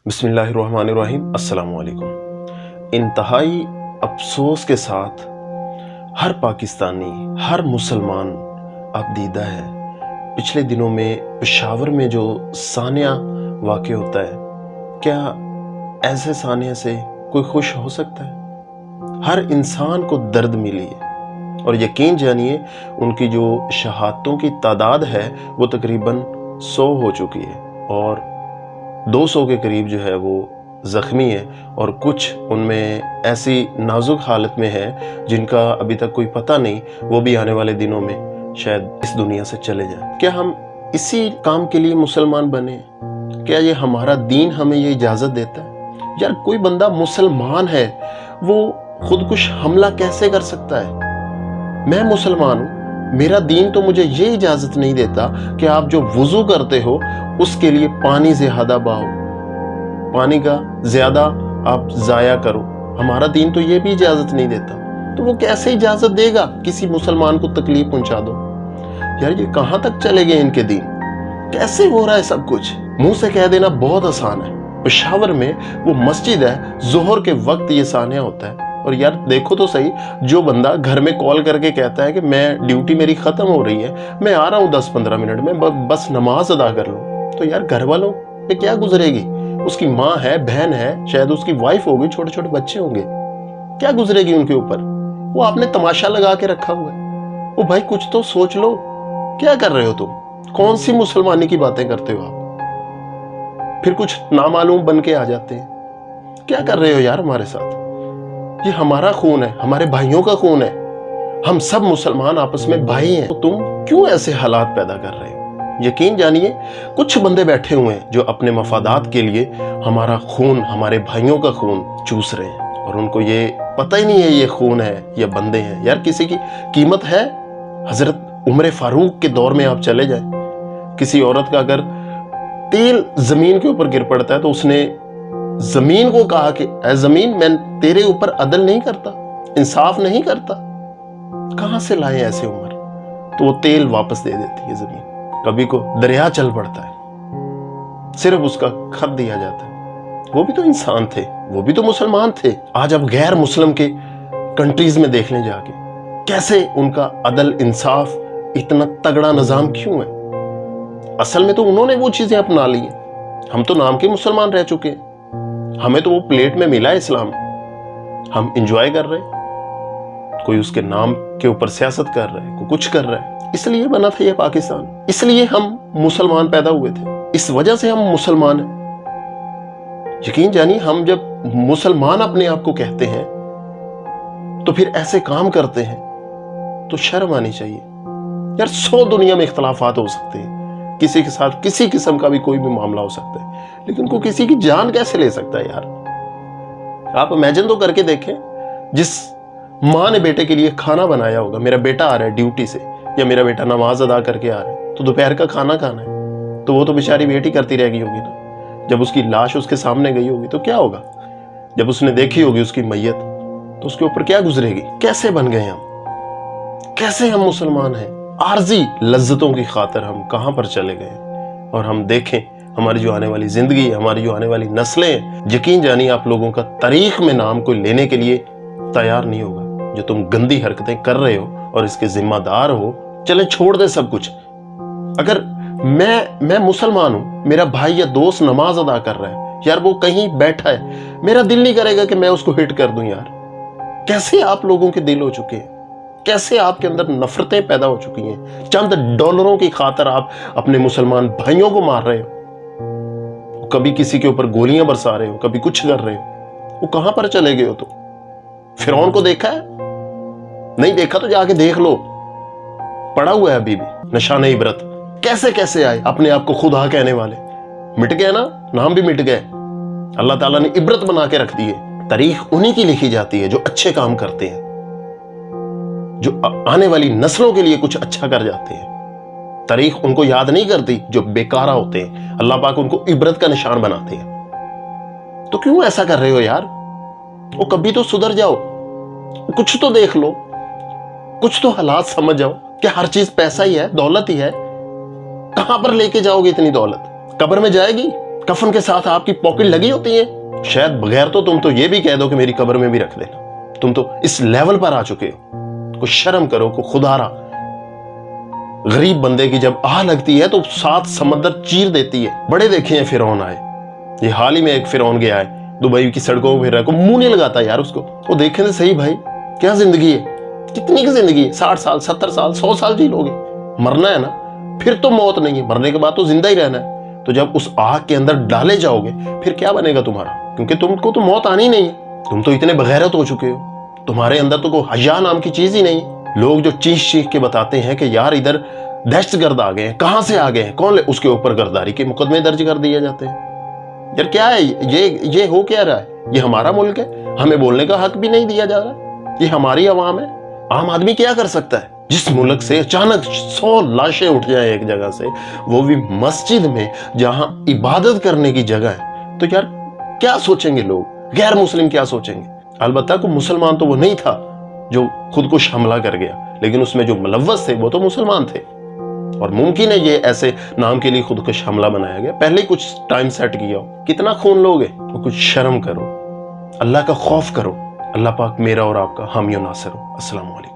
بسم اللہ الرحمن الرحیم۔ السلام علیکم۔ انتہائی افسوس کے ساتھ ہر پاکستانی، ہر مسلمان اب دیدہ ہے، پچھلے دنوں میں پشاور میں جو سانحہ واقع ہوتا ہے، کیا ایسے سانحے سے کوئی خوش ہو سکتا ہے؟ ہر انسان کو درد ملی ہے، اور یقین جانیے ان کی جو شہادتوں کی تعداد ہے وہ تقریباً 100 ہو چکی ہے، اور 200 کے قریب جو ہے وہ زخمی ہے، اور کچھ ان میں ایسی نازک حالت میں ہے جن کا ابھی تک کوئی پتہ نہیں، وہ بھی آنے والے دنوں میں شاید اس دنیا سے چلے جائیں۔ کیا ہم اسی کام کے لیے مسلمان بنے؟ کیا یہ ہمارا دین ہمیں یہ اجازت دیتا ہے؟ یار کوئی بندہ مسلمان ہے، وہ خودکش حملہ کیسے کر سکتا ہے؟ میں مسلمان ہوں، میرا دین تو مجھے یہ اجازت نہیں دیتا کہ آپ جو وضو کرتے ہو اس کے لیے پانی زیادہ بہاؤ، پانی کا زیادہ آپ ضائع کرو۔ ہمارا دین تو یہ بھی اجازت نہیں دیتا، تو وہ کیسے اجازت دے گا کسی مسلمان کو تکلیف پہنچا دو؟ یار یہ کہاں تک چلے گئے ان کے دین؟ کیسے ہو رہا ہے سب کچھ؟ منہ سے کہہ دینا بہت آسان ہے۔ پشاور میں وہ مسجد ہے، ظہر کے وقت یہ سانحہ ہوتا ہے، اور یار دیکھو تو صحیح، جو بندہ گھر میں کال کر کے کہتا ہے کہ میں ڈیوٹی میری ختم ہو رہی ہے، میں آ رہا ہوں 10-15 منٹ میں، بس نماز ادا کر لوں، تو یار گھر والوں پہ کیا گزرے گی؟ اس کی ماں ہے، بہن ہے، شاید اس کی وائف ہوگی، چھوٹے چھوٹے بچے ہوں گے، کیا گزرے گی ان کے اوپر؟ وہ آپ نے تماشا لگا کے رکھا ہوا ہے۔ وہ بھائی کچھ تو سوچ لو، کیا کر رہے ہو تم؟ کون سی مسلمانی کی باتیں کرتے ہو آپ؟ پھر کچھ نامعلوم بن کے آ جاتے ہیں۔ کیا کر رہے ہو یار ہمارے ساتھ؟ یہ ہمارا خون ہے، ہمارے بھائیوں کا خون ہے، ہم سب مسلمان آپس میں بھائی ہیں، تو تم کیوں ایسے حالات پیدا کر رہے ہو؟ یقین جانیے کچھ بندے بیٹھے ہوئے ہیں جو اپنے مفادات کے لیے ہمارا خون، ہمارے بھائیوں کا خون چوس رہے ہیں، اور ان کو یہ پتہ ہی نہیں ہے یہ خون ہے یا بندے ہیں۔ یار کسی کی قیمت ہے؟ حضرت عمر فاروق کے دور میں آپ چلے جائیں، کسی عورت کا اگر تیل زمین کے اوپر گر پڑتا ہے تو اس نے زمین کو کہا کہ اے زمین، میں تیرے اوپر عدل نہیں کرتا، انصاف نہیں کرتا۔ کہاں سے لائے ایسے عمر؟ تو وہ تیل واپس دے دیتی ہے زمین۔ کبھی کو دریا چل پڑتا ہے، صرف اس کا خط دیا جاتا ہے۔ وہ بھی تو انسان تھے، وہ بھی تو مسلمان تھے۔ آج اب غیر مسلم کے کنٹریز میں دیکھ لیں جا کے، کیسے ان کا عدل انصاف اتنا تگڑا نظام کیوں ہے؟ اصل میں تو انہوں نے وہ چیزیں اپنا لی ہیں، ہم تو نام کے مسلمان رہ چکے ہیں، ہمیں تو وہ پلیٹ میں ملا ہے اسلام، ہم انجوائے کر رہے ہیں، کوئی اس کے نام کے اوپر سیاست کر رہا ہے، کوئی کچھ کر رہا ہے۔ اس لیے بنا تھا یہ پاکستان، اس لیے ہم مسلمان پیدا ہوئے تھے، اس وجہ سے ہم مسلمان ہیں۔ یقین جانیے ہم جب مسلمان اپنے آپ کو کہتے ہیں تو پھر ایسے کام کرتے ہیں تو شرم آنی چاہیے۔ یار 100 دنیا میں اختلافات ہو سکتے ہیں، کسی کے ساتھ کسی قسم کا بھی کوئی بھی معاملہ ہو سکتا ہے، لیکن کوئی کسی کی جان کیسے لے سکتا ہے یار؟ آپ امیجن تو کر کے دیکھیں، جس ماں نے بیٹے کے لیے کھانا بنایا ہوگا، میرا بیٹا آ رہا ہے ڈیوٹی سے، یا میرا بیٹا نماز ادا کر کے آ رہا ہے، تو دوپہر کا کھانا کھانا ہے، تو وہ تو بیچاری ویٹ ہی کرتی رہ گئی ہوگی نا۔ جب اس کی لاش اس کے سامنے گئی ہوگی تو کیا ہوگا؟ جب اس نے دیکھی ہوگی اس کی میت، تو اس کے اوپر کیا گزرے گی؟ کیسے بن گئے ہم؟ کیسے ہم مسلمان ہیں؟ عارضی لذتوں کی خاطر ہم کہاں پر چلے گئے؟ اور ہم دیکھیں ہماری جو آنے والی زندگی ہے، ہماری جو آنے والی نسلیں ہیں، یقین جانیے آپ لوگوں کا تاریخ میں نام کوئی لینے کے لیے تیار نہیں ہوگا۔ جو تم گندی حرکتیں کر رہے ہو اور اس کے ذمہ دار ہو، چلے چھوڑ دے سب کچھ۔ اگر میں مسلمان ہوں، میرا بھائی یا دوست نماز ادا کر رہا ہے، یار وہ کہیں بیٹھا ہے، میرا دل نہیں کرے گا کہ میں اس کو ہٹ کر دوں یار۔ کیسے آپ لوگوں کے دل ہو چکے ہیں؟ کیسے آپ کے اندر نفرتیں پیدا ہو چکی ہیں؟ چند ڈالروں کی خاطر آپ اپنے مسلمان بھائیوں کو مار رہے ہو، کبھی کسی کے اوپر گولیاں برسا رہے ہو، کبھی کچھ کر رہے ہو۔ وہ کہاں پر چلے گئے ہو تم؟ فرعون کو دیکھا ہے؟ نہیں دیکھا تو جا کے دیکھ لو، پڑا ہوا ہے ابھی بھی نشان عبرت۔ کیسے کیسے آئے اپنے آپ کو خدا کہنے والے، مٹ گئے نا، نام بھی مٹ گئے۔ اللہ تعالیٰ نے عبرت بنا کے رکھ دی ہے، تاریخ انہی کی لکھی جاتی ہے جو اچھے کام کرتے ہیں، جو آنے والی نسلوں کے لیے کچھ اچھا کر جاتے ہیں۔ تاریخ ان کو یاد نہیں کرتی جو بیکارہ ہوتے ہیں، اللہ پاک ان کو عبرت کا نشان بناتے ہیں۔ تو کیوں ایسا کر رہے ہو یار؟ وہ کبھی تو سدھر جاؤ، کچھ تو دیکھ لو، کچھ تو حالات سمجھ جاؤ کہ ہر چیز پیسہ ہی ہے، دولت ہی ہے۔ کہاں پر لے کے جاؤ گے اتنی دولت؟ قبر میں جائے گی؟ کفن کے ساتھ آپ کی پاکٹ لگی ہوتی ہیں؟ شاید بغیر تو تم تو یہ بھی کہہ دو کہ میری قبر میں بھی رکھ دینا. تم تو اس لیول پر آ چکے ہو. کوئی شرم کرو, کوئی خدا را. غریب بندے کی جب آہ لگتی ہے تو 7 سمندر چیر دیتی ہے. بڑے دیکھے ہیں فرعون آئے, یہ حال ہی میں ایک فرعون گیا ہے دبئی کی سڑکوں پہ, کوئی منہ نہیں لگاتا یار اس کو. وہ دیکھیں تو صحیح بھائی, کیا زندگی ہے, کتنی کی زندگی ہے, 60 سال 70 سال 100 سال جی لوگے. مرنا ہے نا, پھر تو موت نہیں ہے, مرنے کے بعد تو زندہ ہی رہنا ہے. تو جب اس آگ کے اندر ڈالے جاؤ گے پھر کیا بنے گا تمہارا؟ کیونکہ تم کو تو موت آنی نہیں ہے. تم تو اتنے بغیرت ہو چکے ہو, تمہارے اندر تو کوئی حیا نام کی چیز ہی نہیں. لوگ جو چیخ کے بتاتے ہیں کہ یار ادھر دہشت گرد آ گئے ہیں, کہاں سے آ گئے ہیں, کون لے, اس کے اوپر گرداری کے مقدمے درج کر دیے جاتے ہیں. یار کیا ہے یہ ہو کیا رہا ہے؟ یہ ہمارا ملک ہے, ہمیں بولنے کا حق بھی نہیں دیا جا رہا. یہ ہماری عوام ہے. عام آدمی کیا کر سکتا ہے؟ جس ملک سے اچانک 100 لاشیں اٹھ جائیں ایک جگہ سے, وہ بھی مسجد میں جہاں عبادت کرنے کی جگہ ہے, تو یار کیا سوچیں گے لوگ؟ غیر مسلم کیا سوچیں گے؟ البتہ کوئی مسلمان تو وہ نہیں تھا جو خودکش حملہ کر گیا, لیکن اس میں جو ملوث تھے وہ تو مسلمان تھے. اور ممکن ہے یہ ایسے نام کے لیے خودکش حملہ بنایا گیا, پہلے ہی کچھ ٹائم سیٹ کیا ہو. کتنا خون لوگے؟ تو کچھ شرم کرو, اللہ کا خوف کرو. اللہ پاک میرا اور آپ کا حامی و ناصر ہو. السلام علیکم.